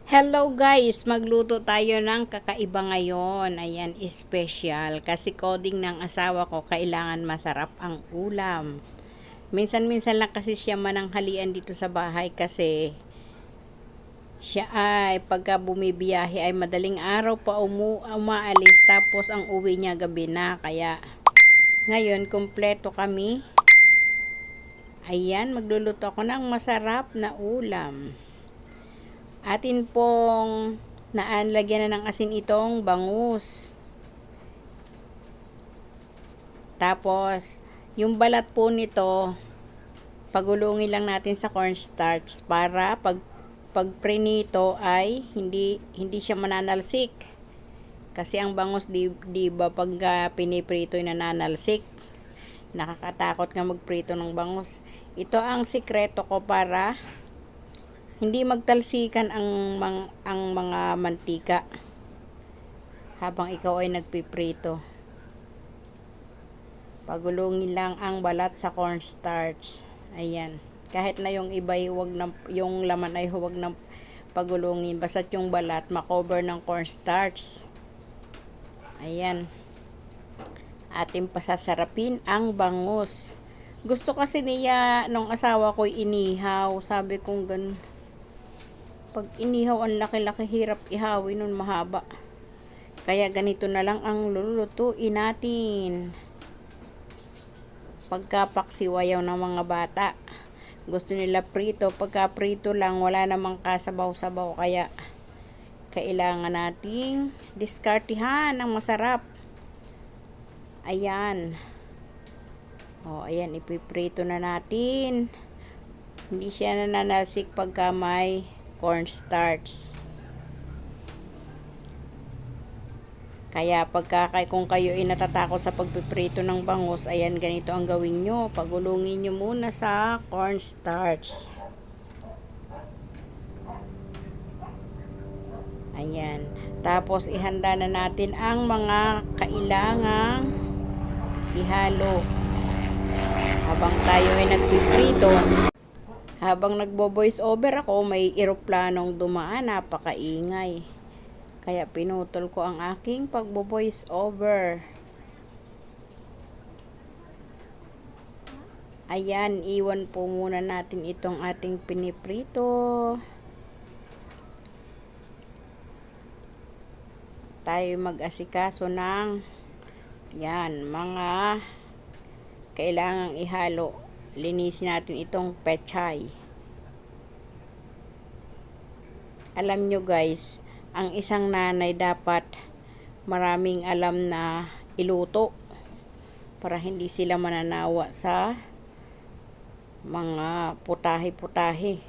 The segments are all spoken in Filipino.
Hello guys, magluto tayo ng kakaiba ngayon. Ayan, special. Kasi coding ng asawa ko, kailangan masarap ang ulam. Minsan-minsan lang kasi siya mananghalian dito sa bahay kasi siya ay pagka bumibiyahe ay madaling araw pa umaalis tapos ang uwi niya gabi na. Kaya ngayon, kumpleto kami. Ayan, magluluto ako ng masarap na ulam. Atin pong lagyan na ng asin itong bangus. Tapos, yung balat po nito, pagulungin lang natin sa cornstarch para pag prinito ay hindi siya mananalsik. Kasi ang bangus di ba pag piniprito ay nananalsik. Nakakatakot nga magprito ng bangus. Ito ang sikreto ko para hindi magtalsikan ang mga mantika habang ikaw ay nagpiprito. Pagulungin lang ang balat sa cornstarch. Ayan. Kahit na yung iba yung laman ay huwag na pagulungin. Basta yung balat makover ng cornstarch. Ayan. Ating pasasarapin ang bangus. Gusto kasi niya nung asawa ko inihaw. Sabi kong ganun. Pag inihaw, ang laki-laki, hirap ihawin nun, mahaba. Kaya ganito na lang ang lulutuin natin. Pagkapaksiwayaw ng mga bata. Gusto nila prito. Pagka prito lang, wala namang kasabaw-sabaw. Kaya kailangan nating diskartihan ng masarap. Ayan. O, ayan, ipiprito na natin. Hindi siya nananalsik pagka may cornstarch. Kaya kung kayo ay natatakot sa pagpiprito ng bangus, ayan, ganito ang gawin nyo. Pagulungin nyo muna sa cornstarch. Ayan. Tapos ihanda na natin ang mga kailangang ihalo. Habang tayo ay nagpiprito, habang nagbo-voice over ako, may eroplanong dumaan, napakaingay. Kaya pinutol ko ang aking pagbo-voice over. Ayan, iwan po muna natin itong ating piniprito. Tayo mag-asikaso ng yan, mga kailangang ihalo. Linisin natin itong pechay. Alam nyo guys, ang isang nanay dapat maraming alam na iluto para hindi sila mananawa sa mga putahe-putahe.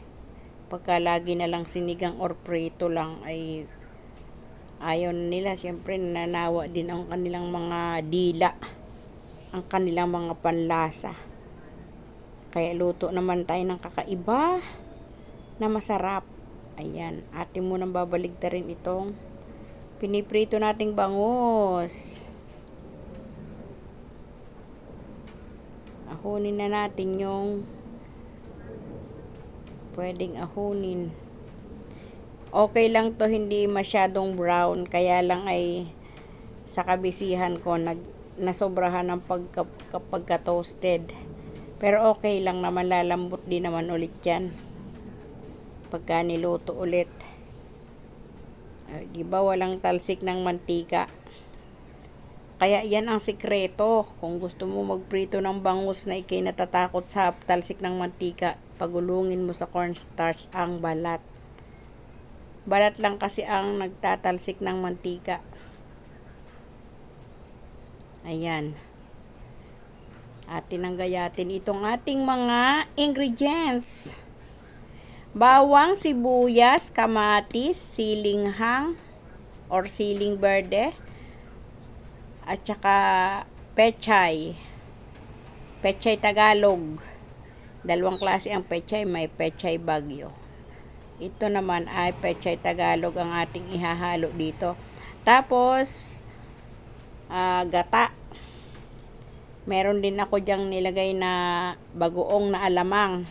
Pagka lagi na lang sinigang or prito lang ay ayaw nila. Siyempre nananawa din ang kanilang mga dila, ang kanilang mga panlasa. Kaya luto naman tayo ng kakaiba na masarap. Ayan, atin mo nang babaligtarin itong piniprito nating bangus. Ahunin na natin yung pwedeng ahunin. Okay lang to, hindi masyadong brown. Kaya lang ay sa kabisihan ko nasobrahan ng pagka-toasted. Pero okay lang naman, lalambot din naman ulit yan pagka niluto ulit. Diba walang talsik ng mantika. Kaya yan ang sikreto. Kung gusto mo magprito ng bangus na ikay natatakot sa talsik ng mantika, pagulungin mo sa cornstarch ang balat. Balat lang kasi ang nagtatalsik ng mantika. Ayan. Atin ang gayatin itong ating mga ingredients. Bawang, sibuyas, kamatis, silinghang or siling verde, at saka pechay. Pechay Tagalog. Dalawang klase ang pechay, may pechay Bagyo. Ito naman ay pechay Tagalog ang ating ihahalo dito. Tapos gata. Meron din ako diyang nilagay na bagoong na alamang.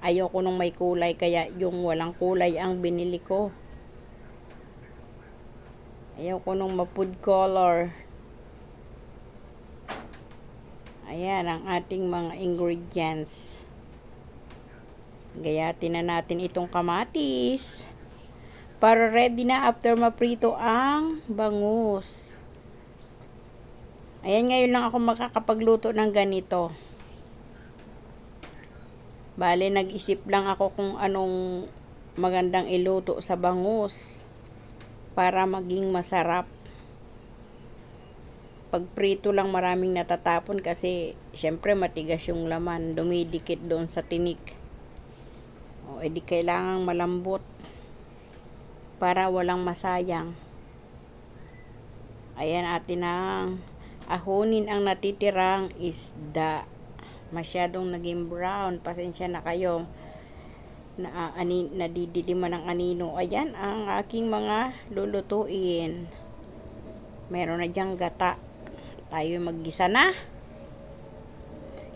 Ayoko nung may kulay, kaya yung walang kulay ang binili ko. Ayaw ko nung ma-food color. Ayan ang ating mga ingredients. Gayatin na natin itong kamatis. Para ready na after maprito ang bangus. Ayan, ngayon lang ako makakapagluto ng ganito. Bale, nag-isip lang ako kung anong magandang iluto sa bangus para maging masarap. Pag prito lang maraming natatapon kasi syempre matigas yung laman, dumidikit doon sa tinik. O edi kailangang malambot para walang masayang. Ayan, atin ang ahonin ang natitirang isda. Masyadong naging brown, pasensya na kayo. Nadidiliman ng anino. Ayan ang aking mga lulutuin. Meron na diyang gata. Tayo maggisa na.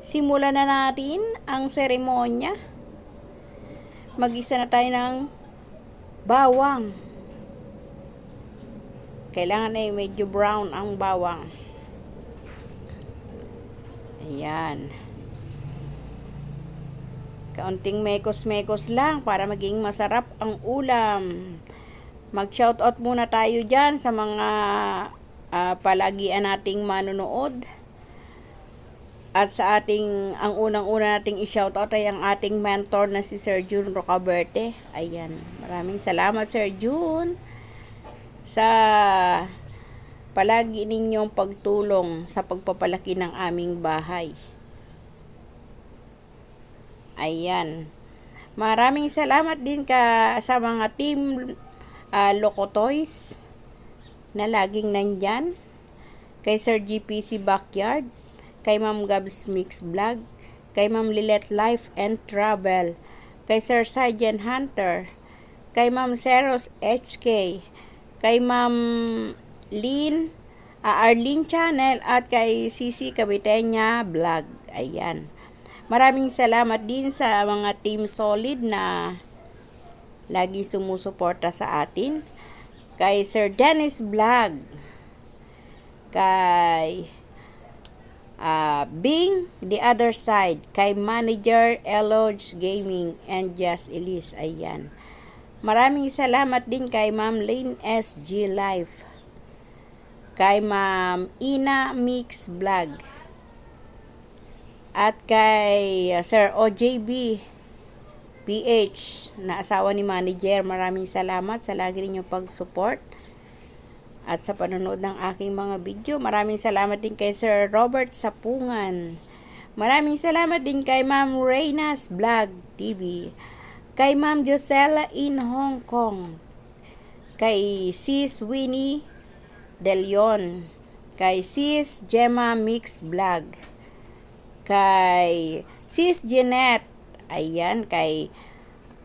Simulan na natin ang seremonya. Maggisa na tayo ng bawang. Kailangan ay medyo brown ang bawang. Ayan. Kaunting mekos-mekos lang para maging masarap ang ulam. Mag-shoutout muna tayo dyan sa mga palagian nating manonood. At sa ang unang-una nating i-shoutout ay ang ating mentor na si Sir June Rocaberte. Ayan. Maraming salamat Sir June sa palagi ninyong pagtulong sa pagpapalaki ng aming bahay. Ayan. Maraming salamat din sa mga team Locotoys na laging nandyan. Kay Sir GPC Backyard, kay Ma'am Gabs Mix Vlog, kay Ma'am Lilet Life and Travel, kay Sir Sergeant Hunter, kay Ma'am Seros HK, kay Ma'am Arlene Channel, at kay Sisi Cabitenya Vlog. Ayan. Maraming salamat din sa mga Team Solid na lagi sumusuporta sa atin. Kay Sir Dennis Vlog, kay Bing The Other Side, kay Manager Eloge Gaming, and Just Elise. Ayan. Maraming salamat din kay Ma'am Lane SG Life, kay Ma'am Ina Mix Vlog, at kay Sir OJB PH na asawa ni Manager. Maraming salamat sa lagi ninyong pag-support at sa panonood ng aking mga video. Maraming salamat din kay Sir Robert Sapungan. Maraming salamat din kay Ma'am Reyna's Vlog TV, kay Ma'am Josella in Hong Kong, kay Sis Winnie De Leon, kay Sis Gemma Mix Vlog, kay Sis Jeanette. Ayan, kay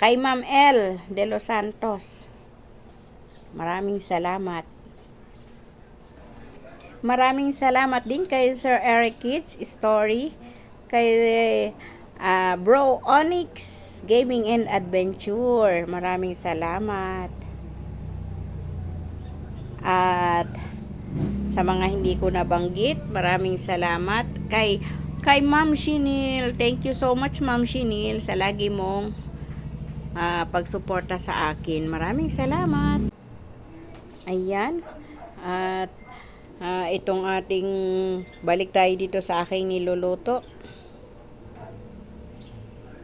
Ma'am L De Los Santos. Maraming salamat. Maraming salamat din kay Sir Eric Kids Story, kay Bro Onyx Gaming and Adventure. Maraming salamat. At sa mga hindi ko nabanggit, maraming salamat kay Ma'am Shinil. Thank you so much Ma'am Shinil sa lagi mong pagsuporta sa akin. Maraming salamat. Ayan. At itong ating balik tayo dito sa aking niluluto.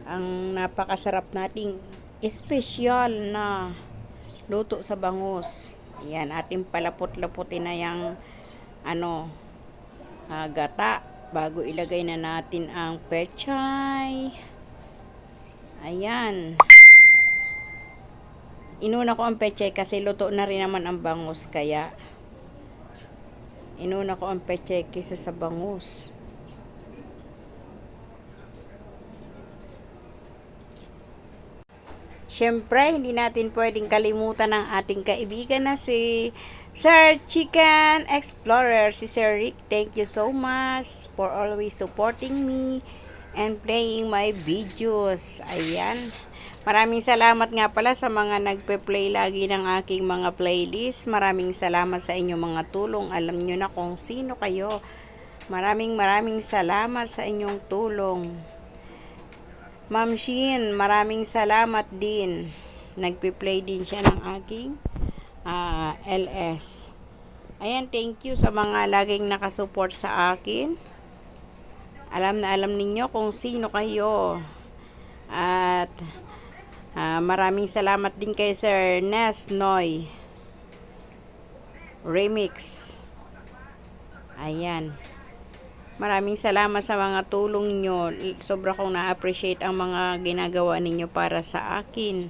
Ang napakasarap nating espesyal na luto sa bangus. Ayan, ating palapot-laputin na yung gata bago ilagay na natin ang pechay. Ayan. Inuna ko ang pechay kasi luto na rin naman ang bangus, kaya inuna ko ang pechay kaysa sa bangus. Siyempre, hindi natin pwedeng kalimutan ang ating kaibigan na si Sir Chicken Explorer, si Sir Rick. Thank you so much for always supporting me and playing my videos. Ayan. Maraming salamat nga pala sa mga nagpe-play lagi ng aking mga playlist. Maraming salamat sa inyong mga tulong. Alam nyo na kung sino kayo. Maraming salamat sa inyong tulong. Ma'am Shin, maraming salamat din. Nagpe-play din siya ng aking LS. Ayan, thank you sa mga laging nakasupport sa akin. Alam na alam ninyo kung sino kayo. At maraming salamat din kay Sir Nes Noy Remix. Ayan. Maraming salamat sa mga tulong nyo. Sobra kong na-appreciate ang mga ginagawa ninyo para sa akin.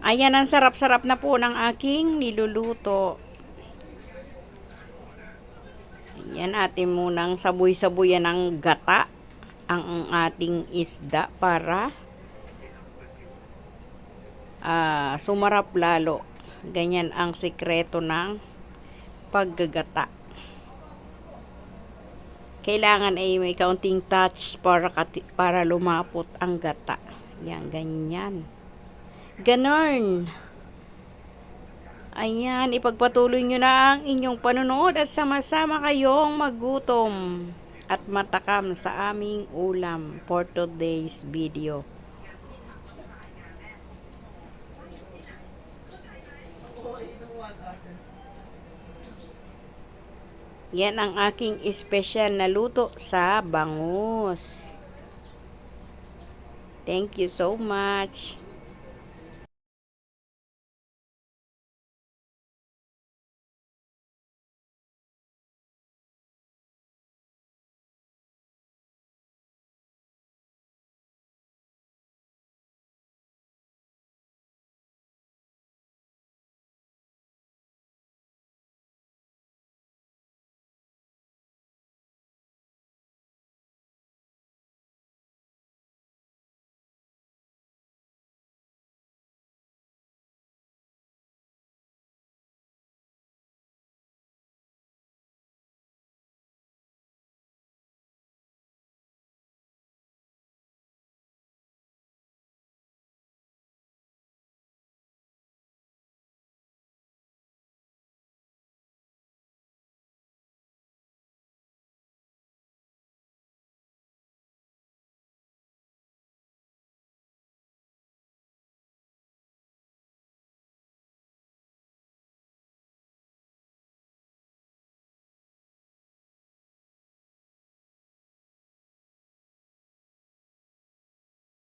Ayan, ang sarap-sarap na po ng aking niluluto. Ayan, atin munang sabuy-sabuyan ng gata ang ating isda para sumarap lalo. Ganyan ang sikreto ng paggagata. Kailangan ay may kaunting touch para lumapot ang gata. Yan, ganyan. Ganon. Ayan, ipagpatuloy nyo na ang inyong panonood at sama-sama kayong magutom at matakam sa aming ulam for today's video. Yan ang aking espesyal na luto sa bangus. Thank you so much.